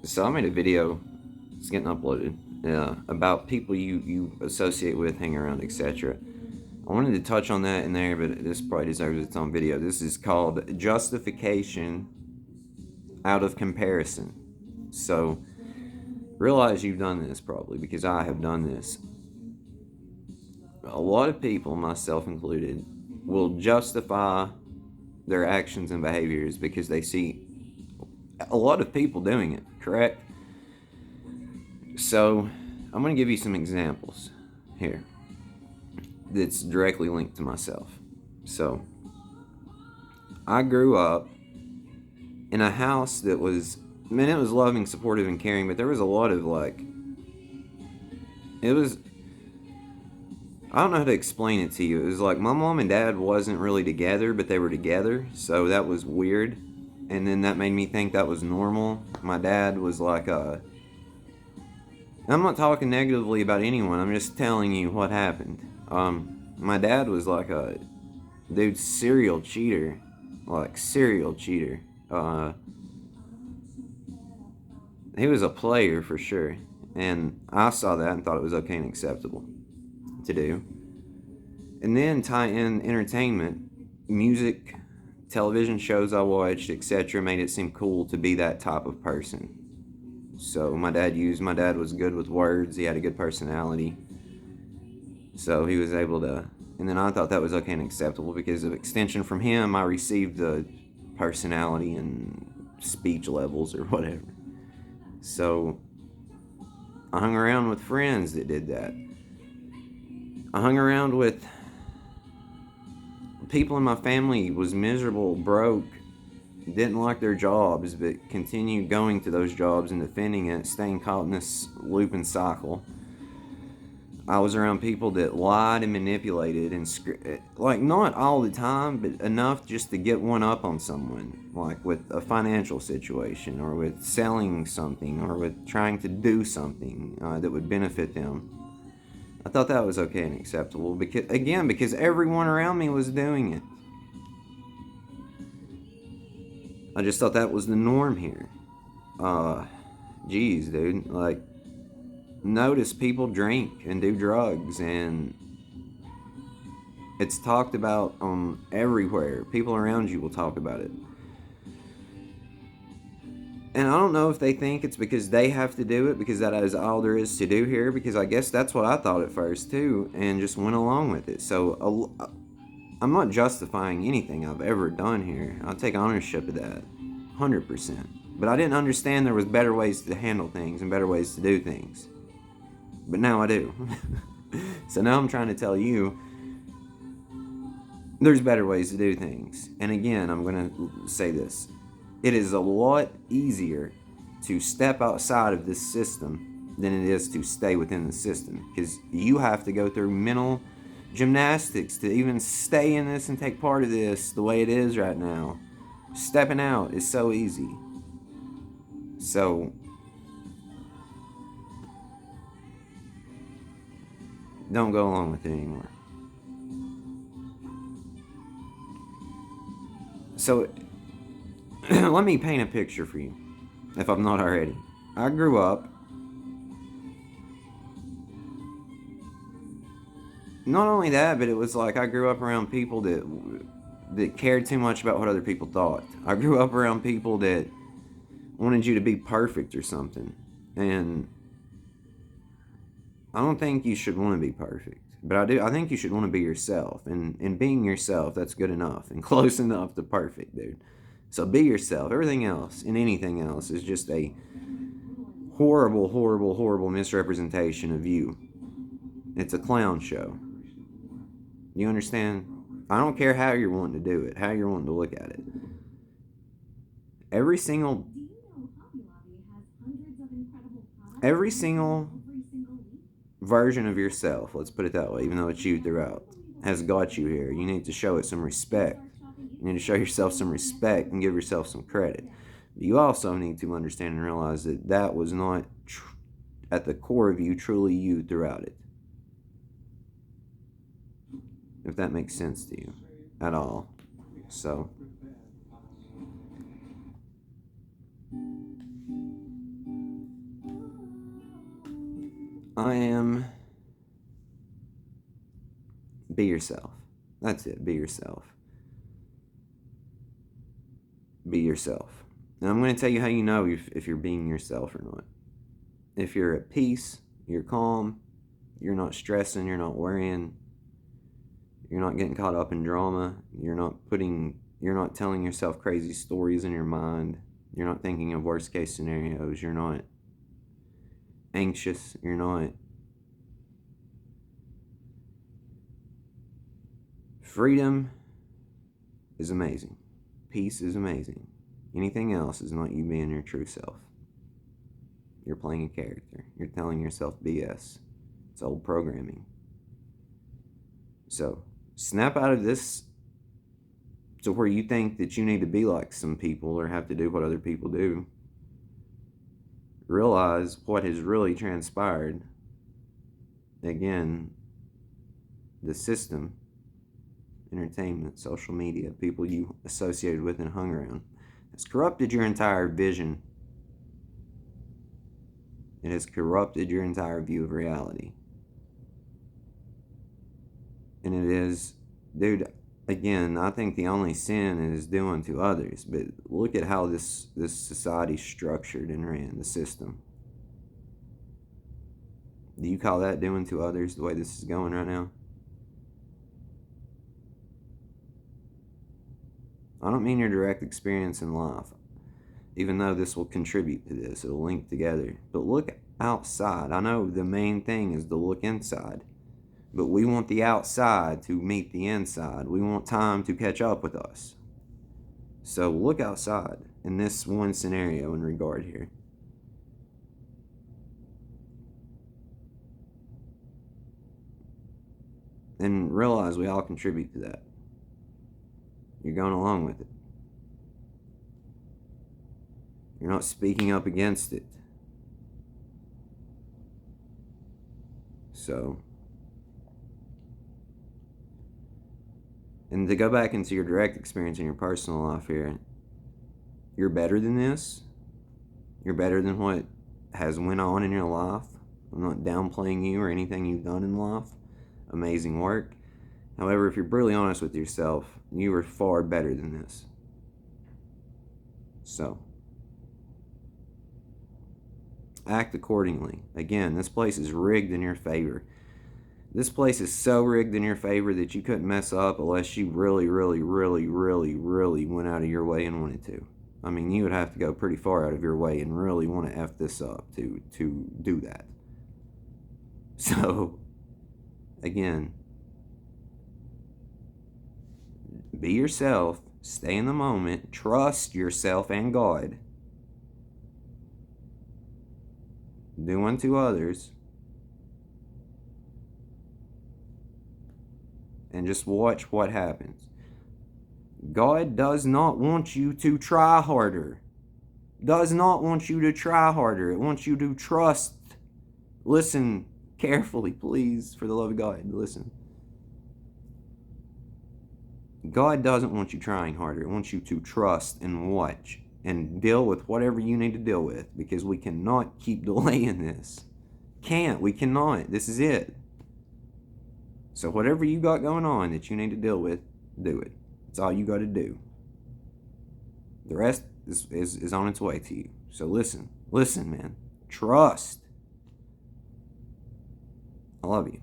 So I made a video, it's getting uploaded, about people you associate with, hang around, etc. I wanted to touch on that in there, but this probably deserves its own video. This is called Justification Out of Comparison. So realize you've done this probably, because I have done this. A lot of people, myself included, will justify their actions and behaviors because they see a lot of people doing it, correct? So I'm going to give you some examples here that's directly linked to myself. So I grew up in a house that was, man, it was loving, supportive, and caring, but there was a lot of it was, I don't know how to explain it to you. It was like my mom and dad wasn't really together, but they were together, so that was weird. And then that made me think that was normal. My dad was like I'm not talking negatively about anyone. I'm just telling you what happened. My dad was like a dude, serial cheater, like serial cheater. He was a player for sure, and I saw that and thought it was okay and acceptable to do. And then tie in entertainment, music, television shows I watched, etc., made it seem cool to be that type of person. So my dad was good with words. He had a good personality. So he was able to, and then I thought that was okay and acceptable because of extension from him, I received the personality and speech levels or whatever. So I hung around with friends that did that. I hung around with people in my family was miserable, broke, didn't like their jobs, but continued going to those jobs and defending it, staying caught in this loop and cycle. I was around people that lied and manipulated and like not all the time, but enough just to get one up on someone, like with a financial situation or with selling something or with trying to do something that would benefit them. I thought that was okay and acceptable because everyone around me was doing it. I just thought that was the norm here. Geez, dude, like, notice people drink and do drugs, and it's talked about everywhere. People around you will talk about it. And I don't know if they think it's because they have to do it, because that is all there is to do here, because I guess that's what I thought at first too, and just went along with it. So I'm not justifying anything I've ever done here. I'll take ownership of that, 100%. But I didn't understand there was better ways to handle things and better ways to do things. But now I do. So now I'm trying to tell you there's better ways to do things. And again, I'm going to say this. It is a lot easier to step outside of this system than it is to stay within the system, because you have to go through mental gymnastics to even stay in this and take part of this the way it is right now. Stepping out is so easy. So don't go along with it anymore. So let me paint a picture for you, if I'm not already. I grew up, not only that, but it was like I grew up around people that cared too much about what other people thought. I grew up around people that wanted you to be perfect or something. And I don't think you should want to be perfect. But I think you should want to be yourself. And being yourself, that's good enough and close enough to perfect, dude. So be yourself. Everything else and anything else is just a horrible, horrible, horrible misrepresentation of you. It's a clown show. You understand? I don't care how you're wanting to do it, how you're wanting to look at it. Every single version of yourself, let's put it that way, even though it's you throughout, has got you here. You need to show it some respect. You need to show yourself some respect and give yourself some credit. But you also need to understand and realize that that was not at the core of you, truly you throughout it. If that makes sense to you at all. So I am be yourself. That's it. Be yourself. Be yourself. And I'm going to tell you how you know if you're being yourself or not. If you're at peace, you're calm, you're not stressing, you're not worrying, you're not getting caught up in drama, you're not telling yourself crazy stories in your mind, you're not thinking of worst case scenarios, you're not anxious, you're not freedom is amazing. Peace is amazing. Anything else is not you being your true self. You're playing a character. You're telling yourself BS. It's old programming. So, snap out of this to where you think that you need to be like some people or have to do what other people do. Realize what has really transpired. Again, the system, entertainment, social media, people you associated with and hung around, has corrupted your entire vision. It has corrupted your entire view of reality. And it is, dude, again, I think the only sin is doing to others. But look at how this society's structured and ran, the system. Do you call that doing to others the way this is going right now? I don't mean your direct experience in life, even though this will contribute to this. It'll link together. But look outside. I know the main thing is to look inside. But we want the outside to meet the inside. We want time to catch up with us. So look outside in this one scenario in regard here. And realize we all contribute to that. You're going along with it. You're not speaking up against it. So, and to go back into your direct experience in your personal life here, you're better than this. You're better than what has went on in your life. I'm not downplaying you or anything you've done in life. Amazing work. However, if you're brutally honest with yourself, you are far better than this. So, act accordingly. Again, this place is rigged in your favor. This place is so rigged in your favor that you couldn't mess up unless you really, really, really, really, really went out of your way and wanted to. I mean, you would have to go pretty far out of your way and really want to F this up to do that. So, again, be yourself, stay in the moment, trust yourself and God. Do unto others. And just watch what happens. God does not want you to try harder. Does not want you to try harder. It wants you to trust. Listen carefully, please, for the love of God. Listen. God doesn't want you trying harder. It wants you to trust and watch and deal with whatever you need to deal with, because we cannot keep delaying this. We cannot. This is it. So whatever you got going on that you need to deal with, do it. It's all you got to do. The rest is on its way to you. So listen, man. Trust. I love you.